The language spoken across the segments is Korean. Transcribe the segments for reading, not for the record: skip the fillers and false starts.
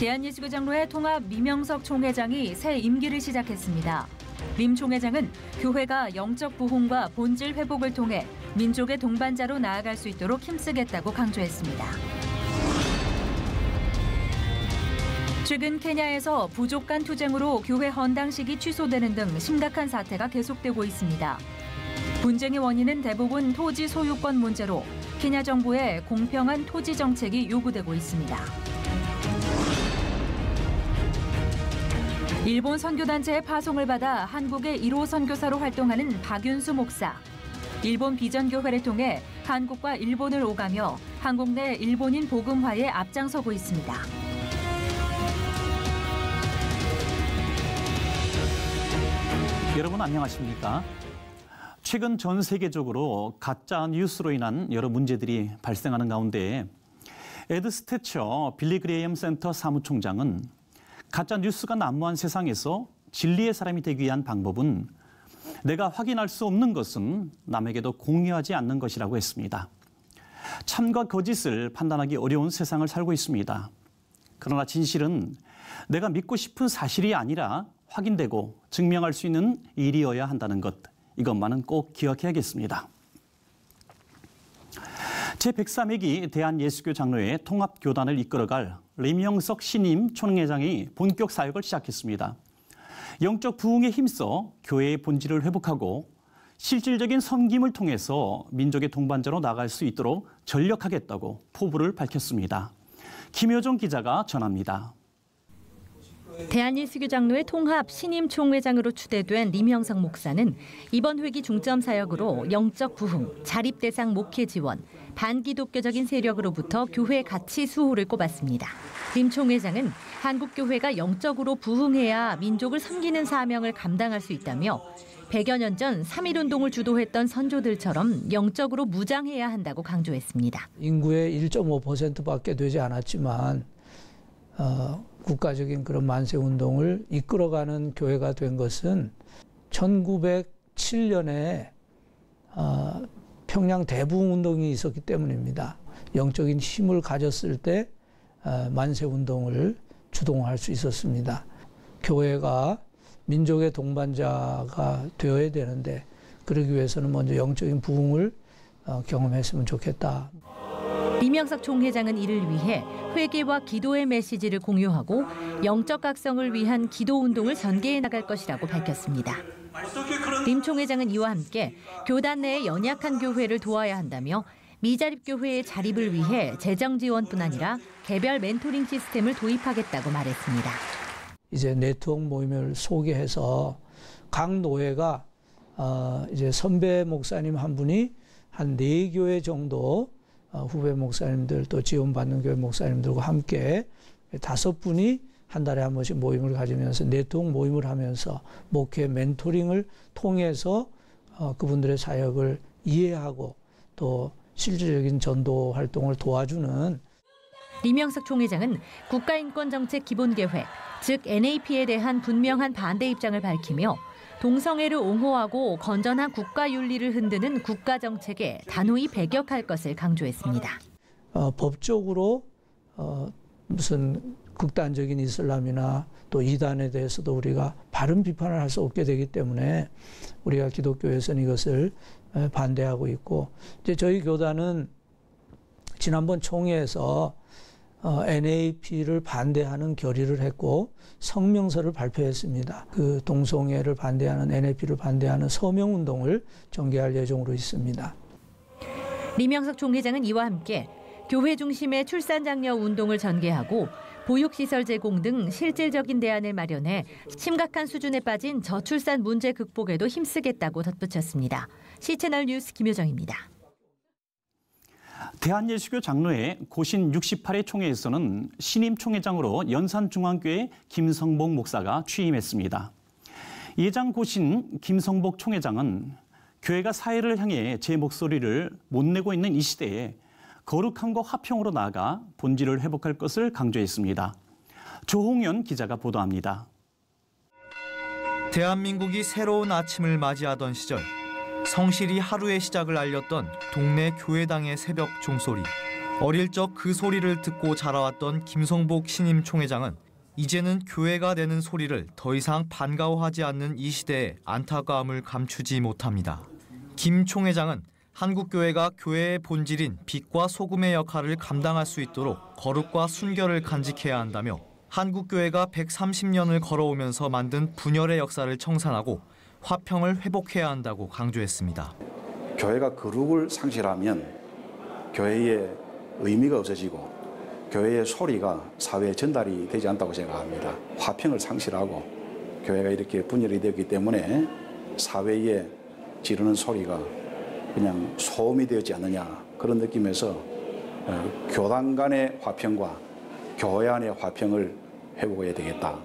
대한예수교 장로회 통합 리명석 총회장이 새 임기를 시작했습니다. 림 총회장은 교회가 영적 부흥과 본질 회복을 통해 민족의 동반자로 나아갈 수 있도록 힘쓰겠다고 강조했습니다. 최근 케냐에서 부족 간 투쟁으로 교회 헌당식이 취소되는 등 심각한 사태가 계속되고 있습니다. 분쟁의 원인은 대부분 토지 소유권 문제로 케냐 정부의 공평한 토지 정책이 요구되고 있습니다. 일본 선교단체의 파송을 받아 한국의 1호 선교사로 활동하는 박윤수 목사. 일본 비전교회를 통해 한국과 일본을 오가며 한국 내 일본인 복음화에 앞장서고 있습니다. 여러분 안녕하십니까? 최근 전 세계적으로 가짜 뉴스로 인한 여러 문제들이 발생하는 가운데 에드 스태처 빌리 그레이엄 센터 사무총장은 가짜 뉴스가 난무한 세상에서 진리의 사람이 되기 위한 방법은 내가 확인할 수 없는 것은 남에게도 공유하지 않는 것이라고 했습니다. 참과 거짓을 판단하기 어려운 세상을 살고 있습니다. 그러나 진실은 내가 믿고 싶은 사실이 아니라 확인되고 증명할 수 있는 일이어야 한다는 것, 이것만은 꼭 기억해야겠습니다. 제103회기 대한예수교 장로회 통합교단을 이끌어갈 리명석 신임 총회장이 본격 사역을 시작했습니다. 영적 부흥에 힘써 교회의 본질을 회복하고 실질적인 섬김을 통해서 민족의 동반자로 나갈 수 있도록 전력하겠다고 포부를 밝혔습니다. 김효정 기자가 전합니다. 대한예수교 장로회 통합 신임 총회장으로 추대된 리명석 목사는 이번 회기 중점 사역으로 영적 부흥, 자립 대상 목회 지원, 반기독교적인 세력으로부터 교회 가치 수호를 꼽았습니다. 림 총회장은 한국 교회가 영적으로 부흥해야 민족을 섬기는 사명을 감당할 수 있다며 100여 년 전 3.1운동을 주도했던 선조들처럼 영적으로 무장해야 한다고 강조했습니다. 인구의 1.5%밖에 되지 않았지만 국가적인 그런 만세운동을 이끌어가는 교회가 된 것은 1907년에 평양 대부흥운동이 있었기 때문입니다. 영적인 힘을 가졌을 때 만세운동을 주동할 수 있었습니다. 교회가 민족의 동반자가 되어야 되는데 그러기 위해서는 먼저 영적인 부흥을 경험했으면 좋겠다. 리명석 총회장은 이를 위해 회개와 기도의 메시지를 공유하고 영적 각성을 위한 기도운동을 전개해 나갈 것이라고 밝혔습니다. 림 총회장은 이와 함께 교단 내의 연약한 교회를 도와야 한다며 미자립교회의 자립을 위해 재정 지원뿐 아니라 개별 멘토링 시스템을 도입하겠다고 말했습니다. 이제 네트워크 모임을 소개해서 각 노회가 이제 선배 목사님 한 분이 한 4교회 정도 후배 목사님들 또 지원받는 교회 목사님들과 함께 5분이 한 달에 한 번씩 모임을 가지면서 네트워크 모임을 하면서 목회 멘토링을 통해서 그분들의 사역을 이해하고 또 실질적인 전도 활동을 도와주는. 리명석 총회장은 국가인권정책 기본계획, 즉 NAP에 대한 분명한 반대 입장을 밝히며 동성애를 옹호하고 건전한 국가윤리를 흔드는 국가정책에 단호히 배격할 것을 강조했습니다. 법적으로 무슨 극단적인 이슬람이나 또 이단에 대해서도 우리가 바른 비판을 할 수 없게 되기 때문에 우리가 기독교에서는 이것을 반대하고 있고, 이제 저희 교단은 지난번 총회에서 NAP를 반대하는 결의를 했고 성명서를 발표했습니다. 그 동성애를 반대하는 NAP를 반대하는 서명운동을 전개할 예정으로 있습니다. 리명석 총회장은 이와 함께 교회 중심의 출산장려 운동을 전개하고 보육시설 제공 등 실질적인 대안을 마련해 심각한 수준에 빠진 저출산 문제 극복에도 힘쓰겠다고 덧붙였습니다. 시채널 뉴스 김효정입니다. 대한예수교 장로회 고신 68회 총회에서는 신임 총회장으로 연산중앙교회 김성복 목사가 취임했습니다. 예장 고신 김성복 총회장은 교회가 사회를 향해 제 목소리를 못 내고 있는 이 시대에 거룩함과 화평으로 나아가 본질을 회복할 것을 강조했습니다. 조홍연 기자가 보도합니다. 대한민국이 새로운 아침을 맞이하던 시절 성실히 하루의 시작을 알렸던 동네 교회당의 새벽 종소리. 어릴 적 그 소리를 듣고 자라왔던 김성복 신임 총회장은 이제는 교회가 내는 소리를 더 이상 반가워하지 않는 이 시대에 안타까움을 감추지 못합니다. 김 총회장은 한국교회가 교회의 본질인 빛과 소금의 역할을 감당할 수 있도록 거룩과 순결을 간직해야 한다며 한국교회가 130년을 걸어오면서 만든 분열의 역사를 청산하고 화평을 회복해야 한다고 강조했습니다. 교회가 거룩을 상실하면 교회의 의미가 없어지고 교회의 소리가 사회에 전달이 되지 않다고 생각합니다. 화평을 상실하고 교회가 이렇게 분열이 되었기 때문에 사회에 지르는 소리가 그냥 소음이 되었지 않느냐, 그런 느낌에서 교단 간의 화평과 교회 안의 화평을 회복해야 되겠다.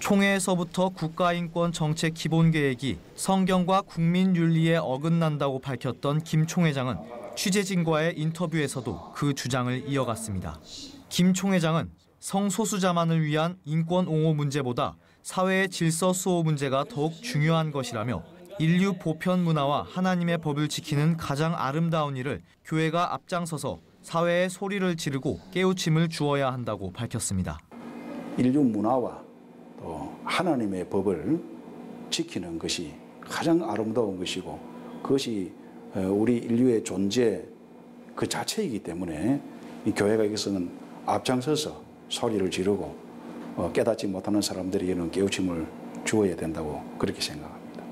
총회에서부터 국가인권 정책 기본계획이 성경과 국민윤리에 어긋난다고 밝혔던 김 총회장은 취재진과의 인터뷰에서도 그 주장을 이어갔습니다. 김 총회장은 성소수자만을 위한 인권 옹호 문제보다 사회의 질서 수호 문제가 더욱 중요한 것이라며 인류 보편 문화와 하나님의 법을 지키는 가장 아름다운 일을 교회가 앞장서서 사회에 소리를 지르고 깨우침을 주어야 한다고 밝혔습니다. 인류 문화와 또 하나님의 법을 지키는 것이 가장 아름다운 것이고 그것이 우리 인류의 존재 그 자체이기 때문에 이 교회가 여기서는 앞장서서 소리를 지르고 깨닫지 못하는 사람들에게는 깨우침을 주어야 된다고 그렇게 생각합니다.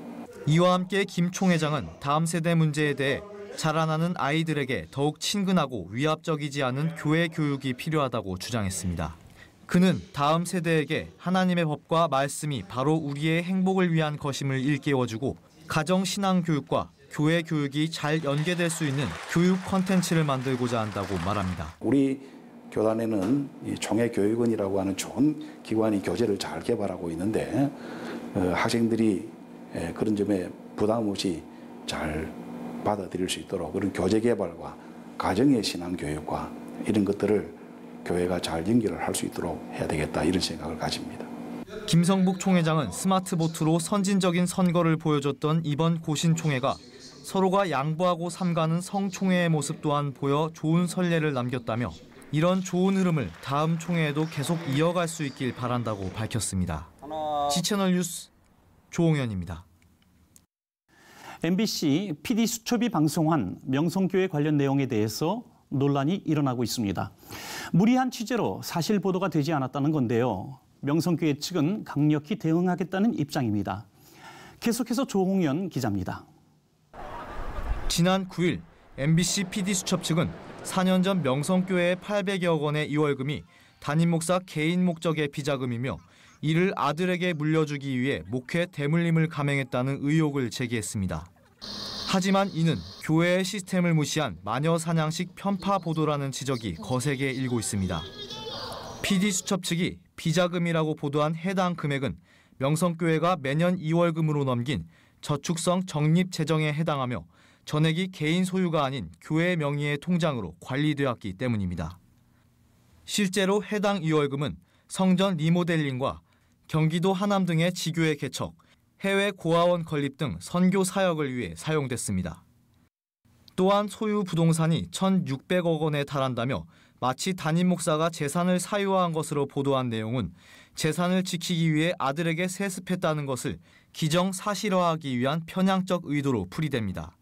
이와 함께 김 총회장은 다음 세대 문제에 대해 자라나는 아이들에게 더욱 친근하고 위압적이지 않은 교회 교육이 필요하다고 주장했습니다. 그는 다음 세대에게 하나님의 법과 말씀이 바로 우리의 행복을 위한 것임을 일깨워주고 가정신앙교육과 교회 교육이 잘 연계될 수 있는 교육 콘텐츠를 만들고자 한다고 말합니다. 우리 교단에는 이 총회교육원이라고 하는 좋은 기관이 교재를 잘 개발하고 있는데 학생들이 그런 점에 부담 없이 잘 받아들일 수 있도록 그런 교재 개발과 가정의 신앙교육과 이런 것들을 교회가 잘 연결을 할 수 있도록 해야 되겠다, 이런 생각을 가집니다. 김성복 총회장은 스마트보트로 선진적인 선거를 보여줬던 이번 고신총회가 서로가 양보하고 삼가는 성총회의 모습 또한 보여 좋은 선례를 남겼다며 이런 좋은 흐름을 다음 총회에도 계속 이어갈 수 있길 바란다고 밝혔습니다. 지채널 뉴스 조홍현입니다. MBC PD수첩이 방송한 명성교회 관련 내용에 대해서 논란이 일어나고 있습니다. 무리한 취재로 사실 보도가 되지 않았다는 건데요. 명성교회 측은 강력히 대응하겠다는 입장입니다. 계속해서 조홍현 기자입니다. 지난 9일 MBC PD수첩 측은 4년 전 명성교회의 800여 원의 이월금이 담임 목사 개인 목적의 비자금이며 이를 아들에게 물려주기 위해 목회 대물림을 감행했다는 의혹을 제기했습니다. 하지만 이는 교회의 시스템을 무시한 마녀 사냥식 편파 보도라는 지적이 거세게 일고 있습니다. PD수첩 측이 비자금이라고 보도한 해당 금액은 명성교회가 매년 2월금으로 넘긴 저축성 적립 재정에 해당하며 전액이 개인 소유가 아닌 교회 명의의 통장으로 관리되었기 때문입니다. 실제로 해당 2월금은 성전 리모델링과 경기도 하남 등의 지교회 개척, 해외 고아원 건립 등 선교 사역을 위해 사용됐습니다. 또한 소유 부동산이 1,600억 원에 달한다며 마치 담임 목사가 재산을 사유화한 것으로 보도한 내용은 재산을 지키기 위해 아들에게 세습했다는 것을 기정사실화하기 위한 편향적 의도로 풀이됩니다.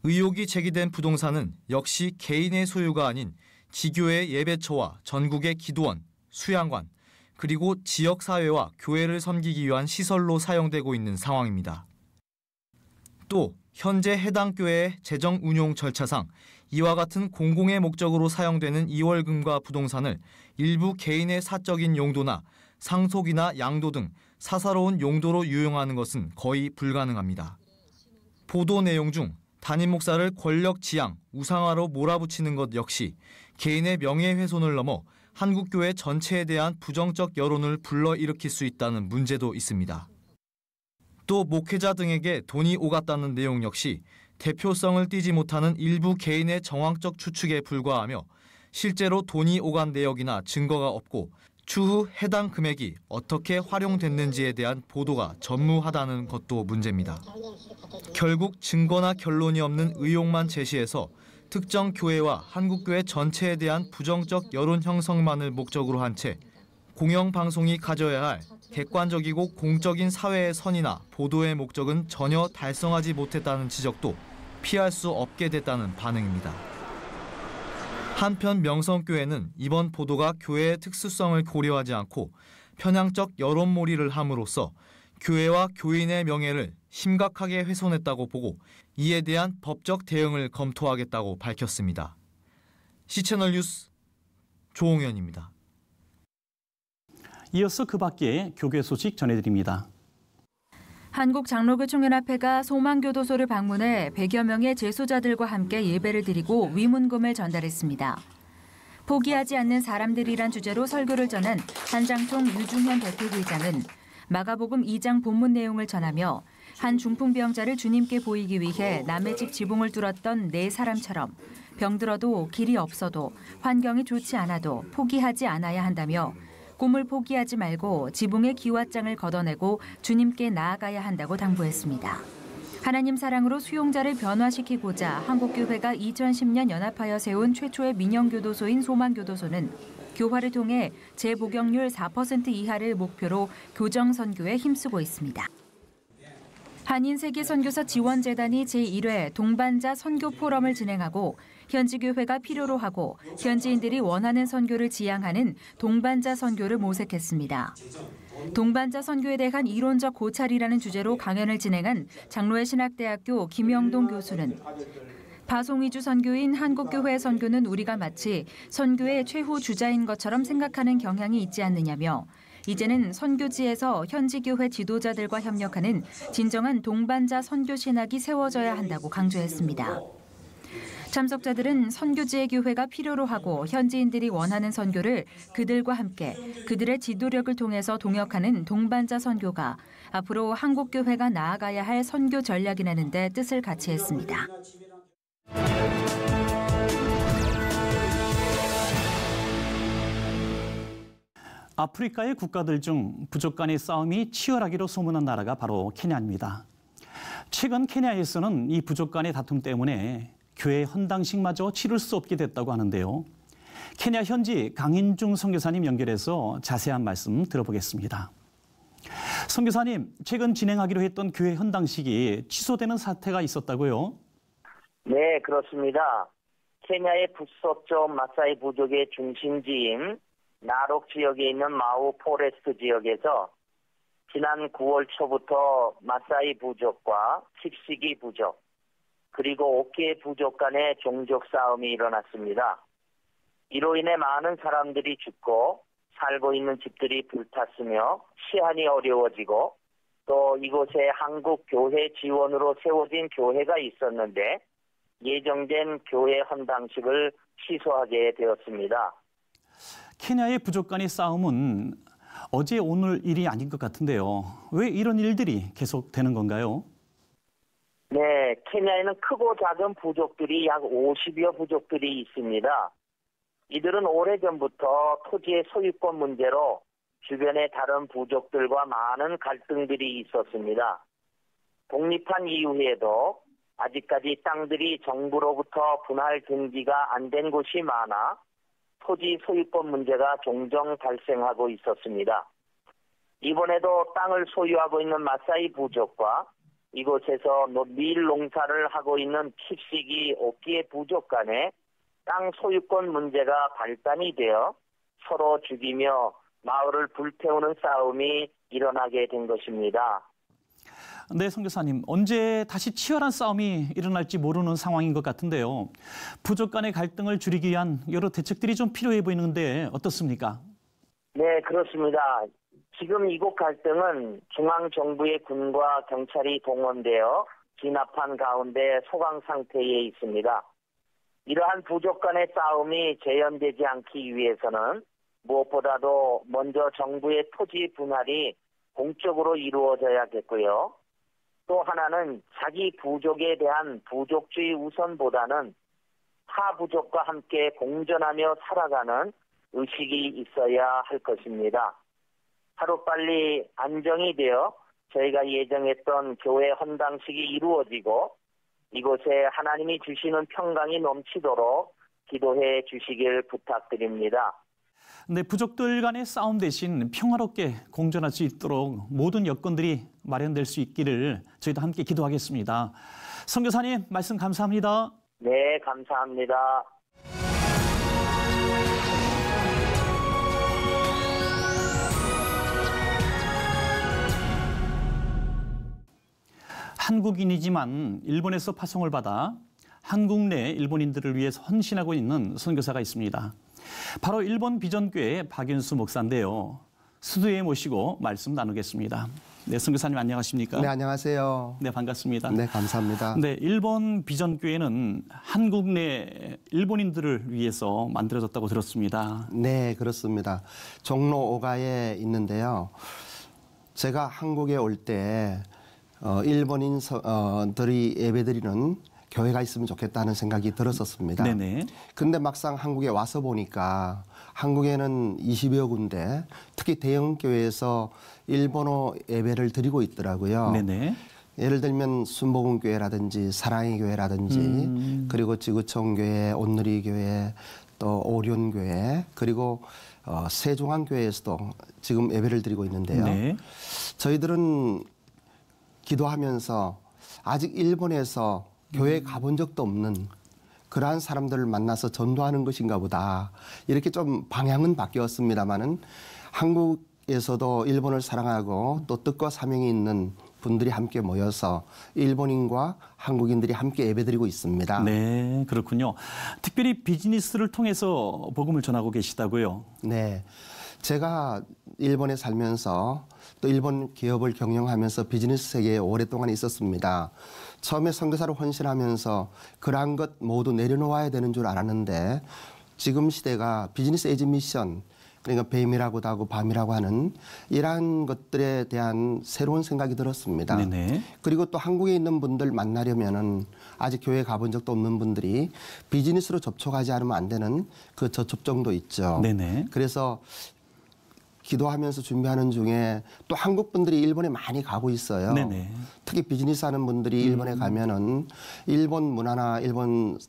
의혹이 제기된 부동산은 역시 개인의 소유가 아닌 지교회 예배처와 전국의 기도원, 수양관, 그리고 지역사회와 교회를 섬기기 위한 시설로 사용되고 있는 상황입니다. 또 현재 해당 교회의 재정 운용 절차상 이와 같은 공공의 목적으로 사용되는 이월금과 부동산을 일부 개인의 사적인 용도나 상속이나 양도 등 사사로운 용도로 유용하는 것은 거의 불가능합니다. 보도 내용 중 담임 목사를 권력 지향, 우상화로 몰아붙이는 것 역시 개인의 명예훼손을 넘어 한국교회 전체에 대한 부정적 여론을 불러일으킬 수 있다는 문제도 있습니다. 또 목회자 등에게 돈이 오갔다는 내용 역시 대표성을 띠지 못하는 일부 개인의 정황적 추측에 불과하며 실제로 돈이 오간 내역이나 증거가 없고 추후 해당 금액이 어떻게 활용됐는지에 대한 보도가 전무하다는 것도 문제입니다. 결국 증거나 결론이 없는 의혹만 제시해서 특정 교회와 한국교회 전체에 대한 부정적 여론 형성만을 목적으로 한 채 공영방송이 가져야 할 객관적이고 공적인 사회의 선이나 보도의 목적은 전혀 달성하지 못했다는 지적도 피할 수 없게 됐다는 반응입니다. 한편 명성교회는 이번 보도가 교회의 특수성을 고려하지 않고 편향적 여론몰이를 함으로써 교회와 교인의 명예를 심각하게 훼손했다고 보고 이에 대한 법적 대응을 검토하겠다고 밝혔습니다. C채널 뉴스 조홍현입니다. 이어서 그 밖에 교계 소식 전해드립니다. 한국장로교 총연합회가 소망교도소를 방문해 100여 명의 재소자들과 함께 예배를 드리고 위문금을 전달했습니다. 포기하지 않는 사람들이란 주제로 설교를 전한 한장총 유중현 대표회장은 마가복음 2장 본문 내용을 전하며 한 중풍병자를 주님께 보이기 위해 남의 집 지붕을 뚫었던 네 사람처럼 병들어도 길이 없어도 환경이 좋지 않아도 포기하지 않아야 한다며 꿈을 포기하지 말고 지붕의 기왓장을 걷어내고 주님께 나아가야 한다고 당부했습니다. 하나님 사랑으로 수용자를 변화시키고자 한국교회가 2010년 연합하여 세운 최초의 민영교도소인 소망교도소는 교화를 통해 재복역률 4% 이하를 목표로 교정선교에 힘쓰고 있습니다. 한인세계선교사 지원재단이 제1회 동반자 선교 포럼을 진행하고 현지 교회가 필요로 하고 현지인들이 원하는 선교를 지향하는 동반자 선교를 모색했습니다. 동반자 선교에 대한 이론적 고찰이라는 주제로 강연을 진행한 장로회 신학대학교 김영동 교수는 파송 위주 선교인 한국교회 선교는 우리가 마치 선교의 최후 주자인 것처럼 생각하는 경향이 있지 않느냐며 이제는 선교지에서 현지 교회 지도자들과 협력하는 진정한 동반자 선교 신학이 세워져야 한다고 강조했습니다. 참석자들은 선교지의 교회가 필요로 하고 현지인들이 원하는 선교를 그들과 함께 그들의 지도력을 통해서 동역하는 동반자 선교가 앞으로 한국교회가 나아가야 할 선교 전략이라는 데 뜻을 같이 했습니다. 아프리카의 국가들 중 부족 간의 싸움이 치열하기로 소문난 나라가 바로 케냐입니다. 최근 케냐에서는 이 부족 간의 다툼 때문에 교회 헌당식마저 치를 수 없게 됐다고 하는데요. 케냐 현지 강인중 선교사님 연결해서 자세한 말씀 들어보겠습니다. 선교사님, 최근 진행하기로 했던 교회 헌당식이 취소되는 사태가 있었다고요? 네, 그렇습니다. 케냐의 북서쪽 마사이 부족의 중심지인 나록 지역에 있는 마우 포레스트 지역에서 지난 9월 초부터 마사이 부족과 킵시기 부족, 그리고 오키에 부족 간의 종족 싸움이 일어났습니다. 이로 인해 많은 사람들이 죽고 살고 있는 집들이 불탔으며 시한이 어려워지고 또 이곳에 한국 교회 지원으로 세워진 교회가 있었는데 예정된 교회 헌당식을 취소하게 되었습니다. 케냐의 부족 간의 싸움은 어제 오늘 일이 아닌 것 같은데요. 왜 이런 일들이 계속되는 건가요? 네, 케냐에는 크고 작은 부족들이 약 50여 부족들이 있습니다. 이들은 오래전부터 토지의 소유권 문제로 주변의 다른 부족들과 많은 갈등들이 있었습니다. 독립한 이후에도 아직까지 땅들이 정부로부터 분할 등기가 안 된 곳이 많아 토지 소유권 문제가 종종 발생하고 있었습니다. 이번에도 땅을 소유하고 있는 마사이 부족과 이곳에서 밀 농사를 하고 있는 킵시기 오키에 부족 간에 땅 소유권 문제가 발단이 되어 서로 죽이며 마을을 불태우는 싸움이 일어나게 된 것입니다. 네, 선교사님. 언제 다시 치열한 싸움이 일어날지 모르는 상황인 것 같은데요. 부족 간의 갈등을 줄이기 위한 여러 대책들이 좀 필요해 보이는데 어떻습니까? 네, 그렇습니다. 지금 이곳 갈등은 중앙정부의 군과 경찰이 동원되어 진압한 가운데 소강 상태에 있습니다. 이러한 부족 간의 싸움이 재현되지 않기 위해서는 무엇보다도 먼저 정부의 토지 분할이 공적으로 이루어져야겠고요. 또 하나는 자기 부족에 대한 부족주의 우선보다는 타 부족과 함께 공존하며 살아가는 의식이 있어야 할 것입니다. 하루빨리 안정이 되어 저희가 예정했던 교회 헌당식이 이루어지고 이곳에 하나님이 주시는 평강이 넘치도록 기도해 주시길 부탁드립니다. 네, 부족들 간의 싸움 대신 평화롭게 공존할 수 있도록 모든 여건들이 마련될 수 있기를 저희도 함께 기도하겠습니다. 선교사님, 말씀 감사합니다. 네, 감사합니다. 한국인이지만 일본에서 파송을 받아 한국 내 일본인들을 위해서 헌신하고 있는 선교사가 있습니다. 바로 일본 비전교회 박윤수 목사인데요. 스튜디오에 모시고 말씀 나누겠습니다. 네, 선교사님 안녕하십니까? 네, 안녕하세요. 네, 반갑습니다. 네, 감사합니다. 네, 일본 비전교회는 한국 내 일본인들을 위해서 만들어졌다고 들었습니다. 네, 그렇습니다. 종로 5가에 있는데요. 제가 한국에 올 때 일본인들이 예배드리는 교회가 있으면 좋겠다는 생각이 들었었습니다. 네네. 근데 막상 한국에 와서 보니까 한국에는 20여 군데, 특히 대형 교회에서 일본어 예배를 드리고 있더라고요. 네네. 예를 들면 순복음교회라든지 사랑의 교회라든지 그리고 지구촌교회, 온누리교회, 또 오륜교회, 그리고 세종안교회에서도 지금 예배를 드리고 있는데요. 네. 저희들은 기도하면서 아직 일본에서 교회에 가본 적도 없는 그러한 사람들을 만나서 전도하는 것인가 보다. 이렇게 좀 방향은 바뀌었습니다마는 한국에서도 일본을 사랑하고 또 뜻과 사명이 있는 분들이 함께 모여서 일본인과 한국인들이 함께 예배드리고 있습니다. 네, 그렇군요. 특별히 비즈니스를 통해서 복음을 전하고 계시다고요? 네. 제가 일본에 살면서 또 일본 기업을 경영하면서 비즈니스 세계에 오랫동안 있었습니다. 처음에 선교사로 헌신하면서 그러한 것 모두 내려놓아야 되는 줄 알았는데 지금 시대가 비즈니스 에즈 미션, 그러니까 뱀이라고도 하고 밤이라고 하는 이러한 것들에 대한 새로운 생각이 들었습니다. 네네. 그리고 또 한국에 있는 분들 만나려면은 아직 교회 가본 적도 없는 분들이 비즈니스로 접촉하지 않으면 안 되는 그 저촉정도 있죠. 네네. 그래서 기도하면서 준비하는 중에 또 한국 분들이 일본에 많이 가고 있어요. 네네. 특히 비즈니스 하는 분들이 일본에 가면은 일본 문화나 일본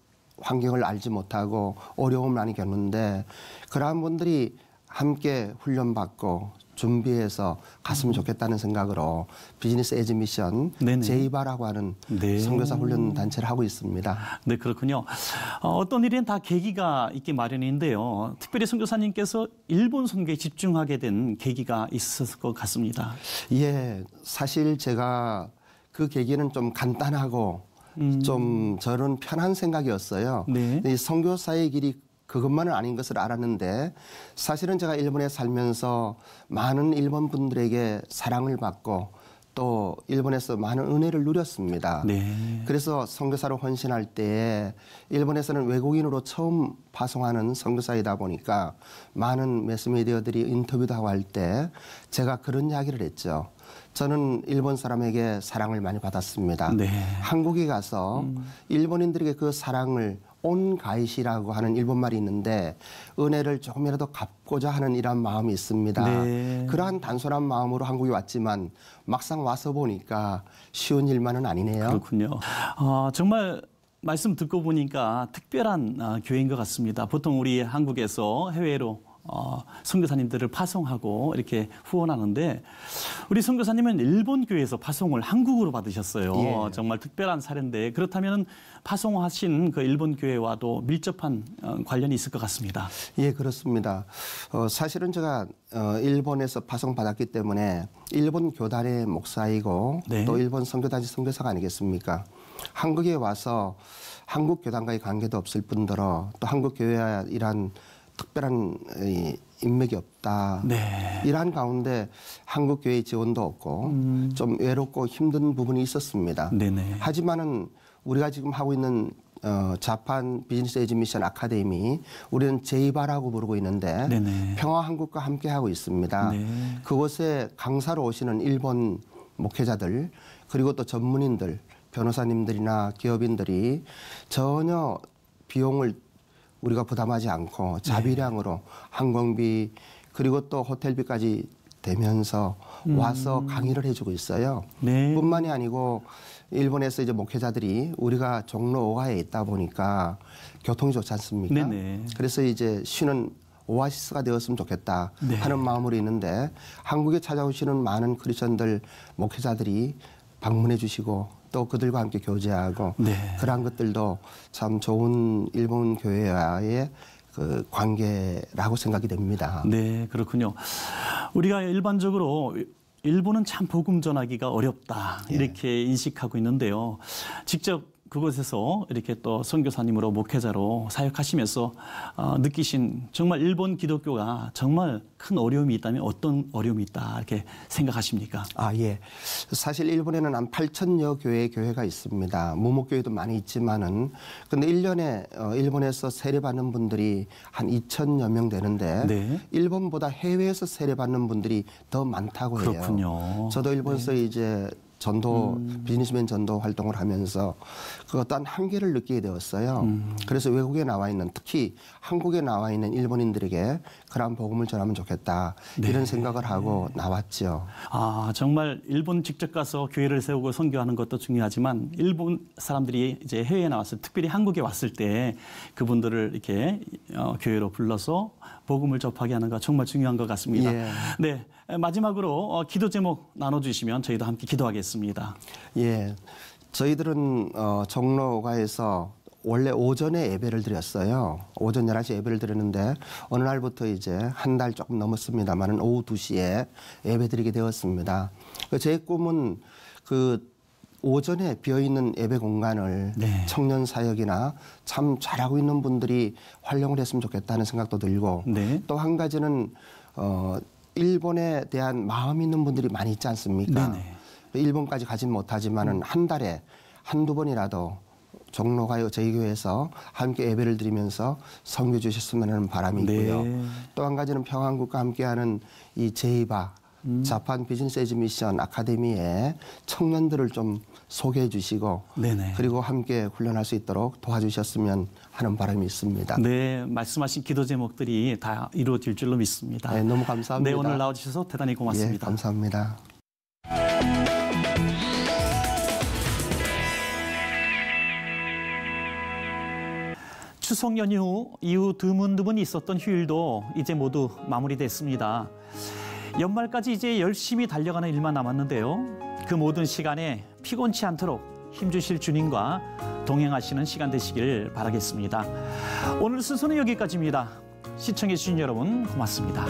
환경을 알지 못하고 어려움을 많이 겪는데 그러한 분들이 함께 훈련받고 준비해서 갔으면 좋겠다는 생각으로 비즈니스 에즈 미션 제이바라고 하는 네. 선교사 훈련 단체를 하고 있습니다. 네, 그렇군요. 어떤 일엔 다 계기가 있기 마련인데요. 특별히 선교사님께서 일본 선교에 집중하게 된 계기가 있었을 것 같습니다. 예, 사실 제가 그 계기는 좀 간단하고 좀 저는 편한 생각이었어요. 네. 이 선교사의 길이 그것만은 아닌 것을 알았는데 사실은 제가 일본에 살면서 많은 일본 분들에게 사랑을 받고 또 일본에서 많은 은혜를 누렸습니다. 네. 그래서 선교사로 헌신할 때 일본에서는 외국인으로 처음 파송하는 선교사이다 보니까 많은 매스미디어들이 인터뷰도 하고 할 때 제가 그런 이야기를 했죠. 저는 일본 사람에게 사랑을 많이 받았습니다. 네. 한국에 가서 일본인들에게 그 사랑을 온가이시라고 하는 일본말이 있는데 은혜를 조금이라도 갚고자 하는 이런 마음이 있습니다. 네. 그러한 단순한 마음으로 한국에 왔지만 막상 와서 보니까 쉬운 일만은 아니네요. 그렇군요. 정말 말씀 듣고 보니까 특별한 교회인 것 같습니다. 보통 우리 한국에서 해외로 선교사님들을 파송하고 이렇게 후원하는데 우리 선교사님은 일본 교회에서 파송을 한국으로 받으셨어요. 예. 정말 특별한 사례인데 그렇다면 파송하신 그 일본 교회와도 밀접한 관련이 있을 것 같습니다. 예, 그렇습니다. 사실은 제가 일본에서 파송받았기 때문에 일본 교단의 목사이고 네. 또 일본 선교단체 선교사가 아니겠습니까? 한국에 와서 한국 교단과의 관계도 없을 뿐더러 또 한국 교회와 이란 특별한 인맥이 없다. 네. 이러한 가운데 한국 교회 지원도 없고 좀 외롭고 힘든 부분이 있었습니다. 네네. 하지만은 우리가 지금 하고 있는 자판 비즈니스 에즈 미션 아카데미 우리는 제이바라고 부르고 있는데 네네. 평화 한국과 함께 하고 있습니다. 네. 그곳에 강사로 오시는 일본 목회자들 그리고 또 전문인들 변호사님들이나 기업인들이 전혀 비용을 우리가 부담하지 않고 자비량으로 항공비 그리고 또 호텔비까지 되면서 와서 강의를 해주고 있어요. 네. 뿐만이 아니고 일본에서 이제 목회자들이 우리가 종로 5가에 있다 보니까 교통이 좋지 않습니까? 네네. 그래서 이제 쉬는 오아시스가 되었으면 좋겠다 네. 하는 마음으로 있는데 한국에 찾아오시는 많은 크리스천들 목회자들이 방문해 주시고 또 그들과 함께 교제하고 네. 그러한 것들도 참 좋은 일본 교회와의 그 관계라고 생각이 됩니다. 네, 그렇군요. 우리가 일반적으로 일본은 참 복음 전하기가 어렵다 이렇게 인식하고 있는데요. 직접 그곳에서 이렇게 또 선교사님으로 목회자로 사역하시면서 느끼신 정말 일본 기독교가 정말 큰 어려움이 있다면 어떤 어려움이 있다 이렇게 생각하십니까? 예. 사실 일본에는 한 8,000여 개의 교회가 있습니다. 무목교회도 많이 있지만은 근데 1년에 일본에서 세례받는 분들이 한 2,000여 명 되는데 네. 일본보다 해외에서 세례받는 분들이 더 많다고 해요. 그렇군요. 저도 일본에서 이제 전도 비즈니스맨 전도 활동을 하면서 그 어떤 한계를 느끼게 되었어요. 그래서 외국에 나와 있는 특히 한국에 나와 있는 일본인들에게 그러한 복음을 전하면 좋겠다 이런 생각을 하고 나왔죠. 정말 일본 직접 가서 교회를 세우고 선교하는 것도 중요하지만 일본 사람들이 이제 해외에 나왔을 특별히 한국에 왔을 때 그분들을 이렇게 교회로 불러서 복음을 접하게 하는 거 정말 중요한 것 같습니다. 예. 네, 마지막으로 기도 제목 나눠주시면 저희도 함께 기도하겠습니다. 예, 저희들은 종로 5가에서 원래 오전에 예배를 드렸어요. 오전 11시 예배를 드렸는데 어느 날부터 이제 한 달 조금 넘었습니다만 오후 2시에 예배 드리게 되었습니다. 제 꿈은 그 오전에 비어있는 예배 공간을 네. 청년 사역이나 참 잘하고 있는 분들이 활용을 했으면 좋겠다는 생각도 들고 네. 또 한 가지는 일본에 대한 마음 있는 분들이 많이 있지 않습니까? 네네. 일본까지 가진 못하지만은 한 달에 한두 번이라도 종로가요 저희 교회에서 함께 예배를 드리면서 섬겨 주셨으면 하는 바람이 있고요. 네. 또 한 가지는 평안국과 함께하는 이 제이바 자판 비즈니스 에즈 미션 아카데미의 청년들을 좀 소개해 주시고 네네. 그리고 함께 훈련할 수 있도록 도와주셨으면 하는 바람이 있습니다. 네, 말씀하신 기도 제목들이 다 이루어질 줄로 믿습니다. 네, 너무 감사합니다. 네, 오늘 나와주셔서 대단히 고맙습니다. 예, 감사합니다. 추석 연휴 이후 드문드문 있었던 휴일도 이제 모두 마무리됐습니다. 연말까지 이제 열심히 달려가는 일만 남았는데요. 그 모든 시간에 피곤치 않도록 힘주실 주님과 동행하시는 시간 되시길 바라겠습니다. 오늘 순서는 여기까지입니다. 시청해주신 여러분 고맙습니다.